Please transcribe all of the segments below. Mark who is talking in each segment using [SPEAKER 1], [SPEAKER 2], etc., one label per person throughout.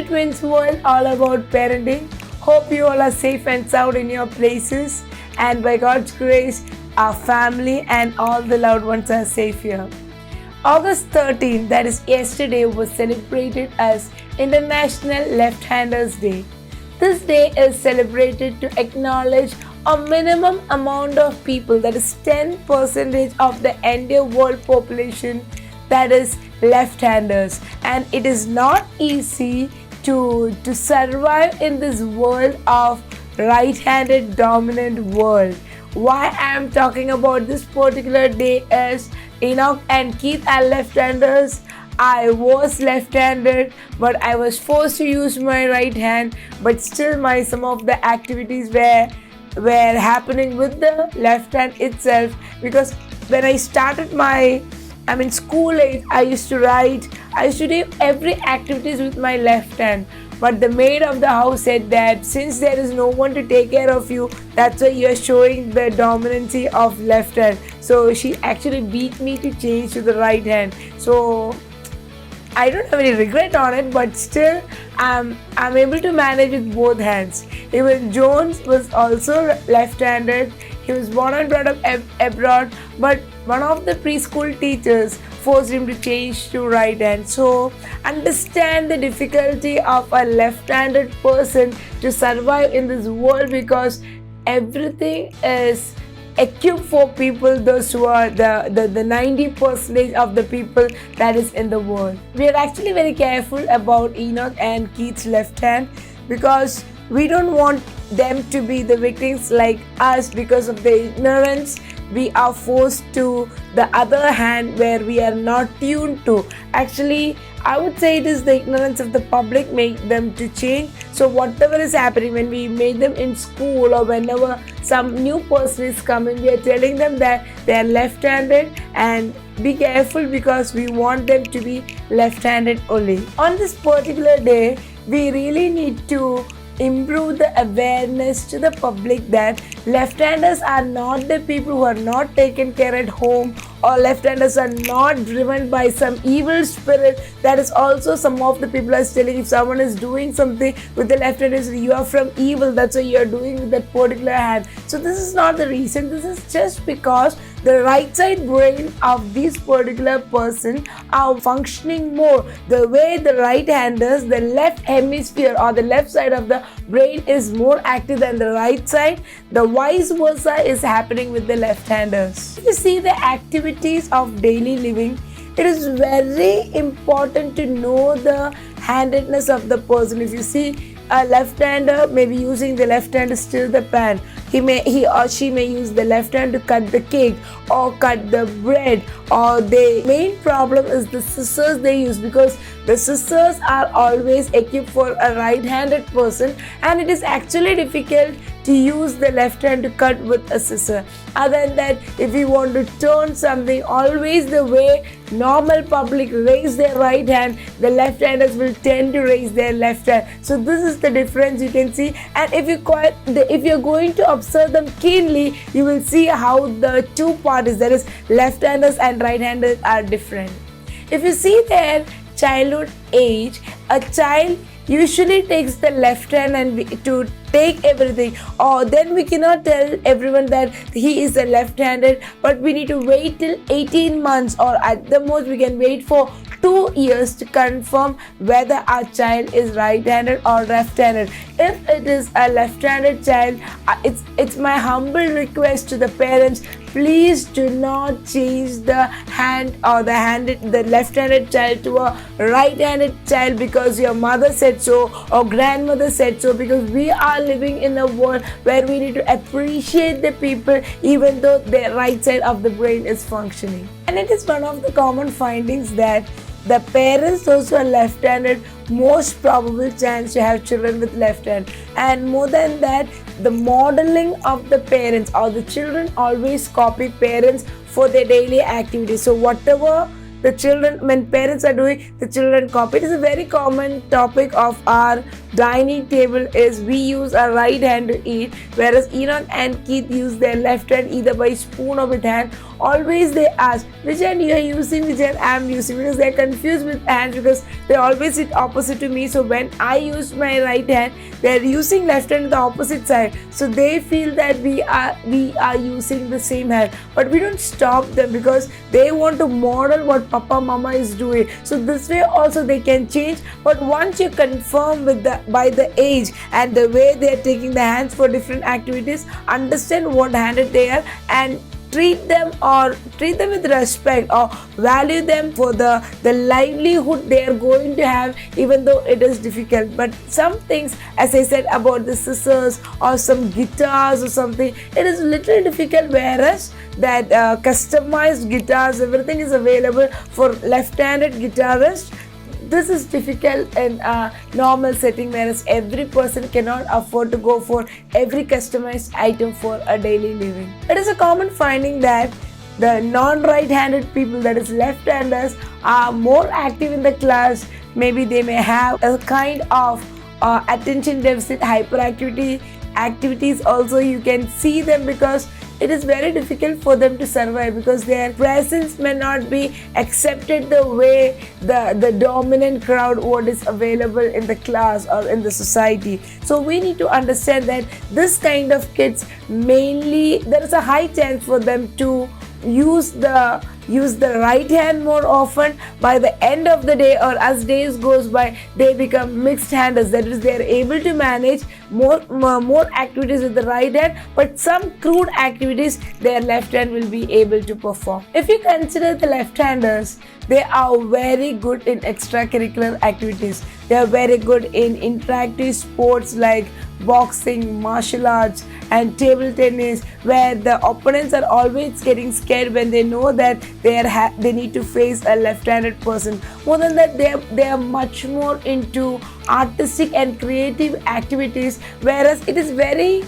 [SPEAKER 1] Twins World, all about parenting. Hope you all are safe and sound in your places, and by God's grace, our family and all the loved ones are safe here. August 13th, that is yesterday, was celebrated as International Left-Handers Day. This day is celebrated to acknowledge a minimum amount of people, that is 10% of the entire world population, that is left-handers, and it is not easy to survive in this world of right-handed dominant world. Why I am talking about this particular day is Enoch and Keith are left-handers. I was left-handed, but I was forced to use my right hand, but still some of the activities were happening with the left hand itself, because when I started school age, I used to write, I used to do every activities with my left hand. But the maid of the house said that since there is no one to take care of you, that's why you are showing the dominancy of left hand. So she actually beat me to change to the right hand. So I don't have any regret on it, but still I'm able to manage with both hands. Even Jones was also left-handed. He was born and brought up abroad, but one of the preschool teachers forced him to change to right hand. So understand the difficulty of a left-handed person to survive in this world, because everything is equipped for people, those who are the 90% of the people that is in the world. We are actually very careful about Enoch and Keith's left hand, because we don't want them to be the victims like us. Because of the ignorance, we are forced to the other hand where we are not tuned to. Actually, I would say it is the ignorance of the public make them to change. So whatever is happening, when we make them in school or whenever some new person is coming, we are telling them that they are left-handed and be careful, because we want them to be left-handed only. On this particular day, we really need to improve the awareness to the public that left-handers are not the people who are not taken care at home, or left-handers are not driven by some evil spirit. That is also some of the people are telling, if someone is doing something with the left hand, you are from evil, that's why you are doing with that particular hand. So this is not the reason. This is just because the right side brain of this particular person are functioning more. The way the right handers, the left hemisphere or the left side of the brain is more active than the right side, the vice versa is happening with the left handers. If you see the activities of daily living, it is very important to know the handedness of the person. If you see a left-hander may be using the left hand to stir the pan, he or she may use the left hand to cut the cake or cut the bread, or the main problem is the scissors they use, because the scissors are always equipped for a right-handed person, and it is actually difficult to use the left hand to cut with a scissor. Other than that, if we want to turn something, always the way normal public raise their right hand, the left-handers will tend to raise their left hand. So this is the difference you can see. And if you're going to observe them keenly, you will see how the two parties, that is left-handers and right-handers, are different. If you see their childhood age, a child usually takes the left hand and to take everything, or then we cannot tell everyone that he is a left-handed, but we need to wait till 18 months, or at the most we can wait for 2 years to confirm whether our child is right-handed or left-handed. If it is a left-handed child, it's my humble request to the parents, please do not change the hand or the left-handed child to a right-handed child because your mother said so or grandmother said so, because we are living in a world where we need to appreciate the people even though their right side of the brain is functioning. And it is one of the common findings that the parents, those who are left-handed, most probable chance to have children with left hand. And more than that, the modeling of the parents or the children always copy parents for their daily activities. So whatever the children, when parents are doing, the children copy. It is a very common topic of our dining table is we use our right hand to eat, whereas Enoch and Keith use their left hand either by spoon or with hand, always they ask which hand you are using, which hand I am using, because they are confused with hands because they always sit opposite to me. So when I use my right hand, they are using left hand on the opposite side. So they feel that we are using the same hand, but we don't stop them because they want to model what Papa Mama is doing. So this way also they can change. But once you confirm with by the age and the way they are taking the hands for different activities, understand what handed they are and treat them with respect or value them for the livelihood they are going to have, even though it is difficult. But some things, as I said about the scissors or some guitars or something, it is little difficult, whereas that customized guitars, everything is available for left-handed guitarists. This is difficult in a normal setting, whereas every person cannot afford to go for every customized item for a daily living. It is a common finding that the non-right-handed people, that is left-handers, are more active in the class. Maybe they may have a kind of attention deficit hyperactivity activities. Also, you can see them because it is very difficult for them to survive because their presence may not be accepted the way the dominant crowd what is available in the class or in the society. So we need to understand that this kind of kids, mainly there is a high chance for them to use the right hand more often. By the end of the day or as days goes by, they become mixed handers, that is, they are able to manage more activities with the right hand, but some crude activities their left hand will be able to perform. If you consider the left-handers, they are very good in extracurricular activities. They are very good in interactive sports like boxing, martial arts and table tennis, where the opponents are always getting scared when they know that they need to face a left-handed person. More than that, they are much more into artistic and creative activities, whereas it is very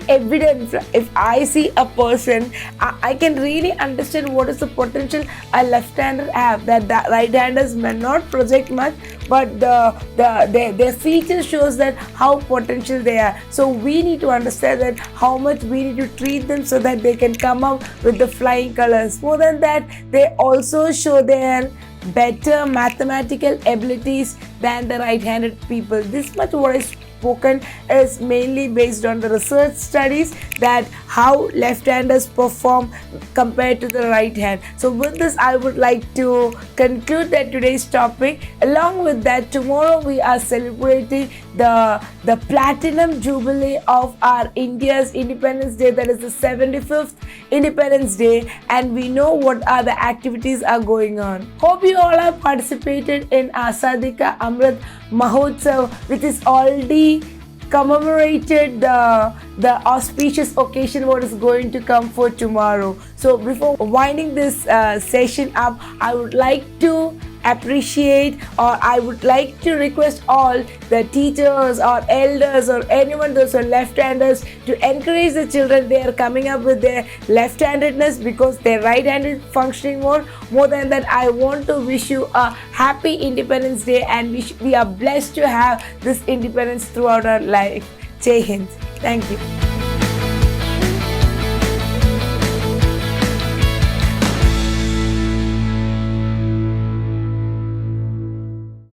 [SPEAKER 1] evident. If I see a person, I can really understand what is the potential a left-hander have, that the right-handers may not project much, but their feature shows that how potential they are. So we need to understand that how much we need to treat them so that they can come up with the flying colors. More than that, they also show their better mathematical abilities than the right-handed people. This much what is spoken is mainly based on the research studies that how left-handers perform compared to the right hand. So with this, I would like to conclude that today's topic. Along with that, tomorrow we are celebrating the platinum jubilee of our India's Independence Day, that is the 75th Independence Day, and we know what are the activities are going on. Hope you all have participated in Azadi Ka Amrit Mahotsav, which is already commemorated the auspicious occasion what is going to come for tomorrow. So before winding this session up, I would like to appreciate, or I would like to request all the teachers or elders or anyone, those who are left-handers, to encourage the children. They are coming up with their left-handedness because their right hand is functioning more. More than that, I want to wish you a happy Independence Day, and we are blessed to have this independence throughout our life. Jai Hind. Thank you.